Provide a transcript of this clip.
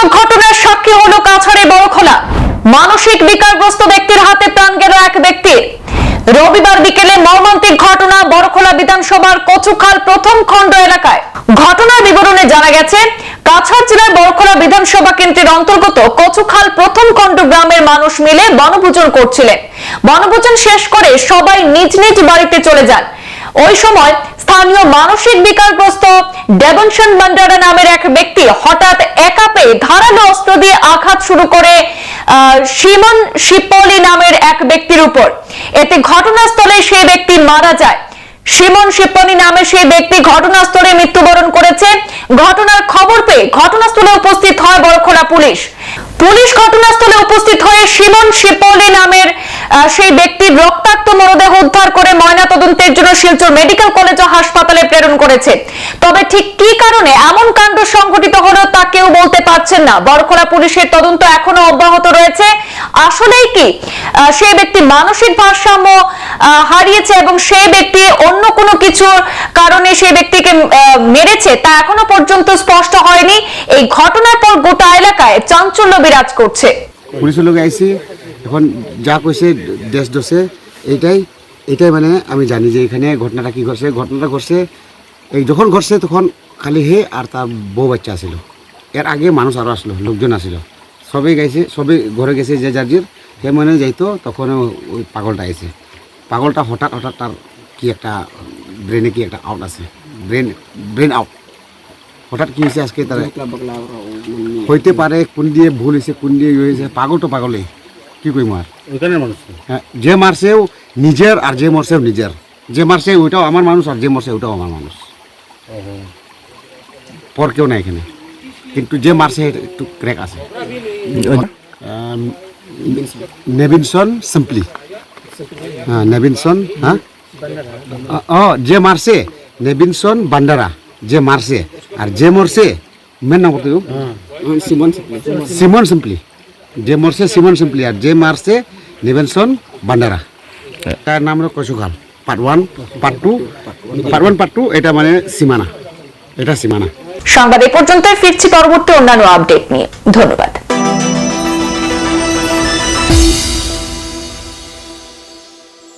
নাশক ঘটনার সাক্ষী হলো কাছাড়ে বড়খোলা। মানসিক বিকারগ্রস্ত ব্যক্তির হাতে প্রাণ গেল এক ব্যক্তি। রবিবার বিকেলে মর্মান্তিক ঘটনা বড়খোলা বিধানসভার কচুখাল প্রথম খণ্ড এলাকায়। ঘটনার বিবরণে জানা গেছে, কাছাড় জেলার বড়খোলা বিধানসভা কেন্দ্রের অন্তর্গত কচুখাল প্রথম খণ্ড গ্রামের মানুষ মিলে বনভোজন করছিলেন। বনভোজন শেষ করে সবাই নিজ নিজ বাড়িতে চলে যান। ওই সময় স্থানীয় মানসিক বিকারগ্রস্ত ডেভনশন বান্ডারা নামের এক ব্যক্তি হঠাৎ একা পেয়ে ধারালো অস্ত্র দিয়ে আঘাত শুরু করে সিমন শিপলি নামের এক ব্যক্তির উপর। এতে ঘটনাস্থলে সেই ব্যক্তি মারা যায়। সিমন শিপলি নামে সেই ব্যক্তি ঘটনাস্থলে মৃত্যুবরণ করেছে। ঘটনার খবর পেয়ে ঘটনাস্থলে উপস্থিত হয় বড়খোলা পুলিশ। পুলিশ ঘটনাস্থলে উপস্থিত হয়ে সিমন শিপলি নামের সেই ব্যক্তির রক্তাক্ত মরদেহ উদ্ধার করে ময়নাতদন্তের জন্য শিলচর মেডিকেল কলেজ ও হাসপাতালে প্রেরণ করেছে। তবে ঠিক কি কারণে এমন কাণ্ড সংঘটিত হলো তা কেউ বলতে পারছেন না। বড়খোলা পুলিশের তদন্ত এখনো অব্যাহত রয়েছে। আসলেই কি সেই ব্যক্তি মানসিক ভারসাম্য হারিয়েছে এবং সেই ব্যক্তি অন্য কোনো কিছুর কারণে সেই ব্যক্তিকে মেরেছে তা এখনো পর্যন্ত স্পষ্ট হয়নি। এই ঘটনার পর গোটা এলাকায় চাঞ্চল্য বিরাজ করছে। পুলিশের লোক আইসি, এখন যা কইছে দেশ দোষে এইটাই মানে আমি জানি যে এখানে ঘটনাটা কি ঘটছে। ঘটনাটা ঘটছে এই যখন ঘটছে তখন খালি হে আর তার বউ বাচ্চা আসিল। এর আগে মানুষ আরও আসলো, লোকজন আসিল, সবাই গাইছে, সবাই ঘরে গেছে যে যার হে মনে যাইতো। তখন ওই পাগলটা আইছে। পাগলটা হঠাৎ তার কি একটা ব্রেনে কি একটা আউট আছে, ব্রেন আউট। হঠাৎ কি হয়েছে আজকে তার হইতে পারে কোন দিয়ে ভুল হয়েছে, কোন দিয়ে হয়েছে। পাগল তো পাগলেই, কি কইম আর। হ্যাঁ, যে মারছেও নিজের আর যে মরছেও নিজের। যে মারছে ওইটাও আমার মানুষ আর যে মরছে ওইটাও আমার মানুষ, পর কেউ নাই এখানে। কিন্তু যে মারছে একটু ক্র্যাক আছে। নেভিনসন সিম্পলি, হ্যাঁ নেভিনসন, হ্যাঁ যে মারছে নেভিনসন বান্ডারা, যে মারছে। আর যে মরছে মেন নাম করতে সিমন সিম্পলি। যে মরছে সিমন সিম্পলি আর যে মারছে নেভিনসন বান্ডারা। তার নাম হলো কচুখাল পার্ট 1 পার্ট 2। এটা মানে সীমানা, এটা সীমানা। সংবাদ এ পর্যন্ত, ফিরছি পরবর্তী অন্যান্য আপডেট নিয়ে। ধন্যবাদ।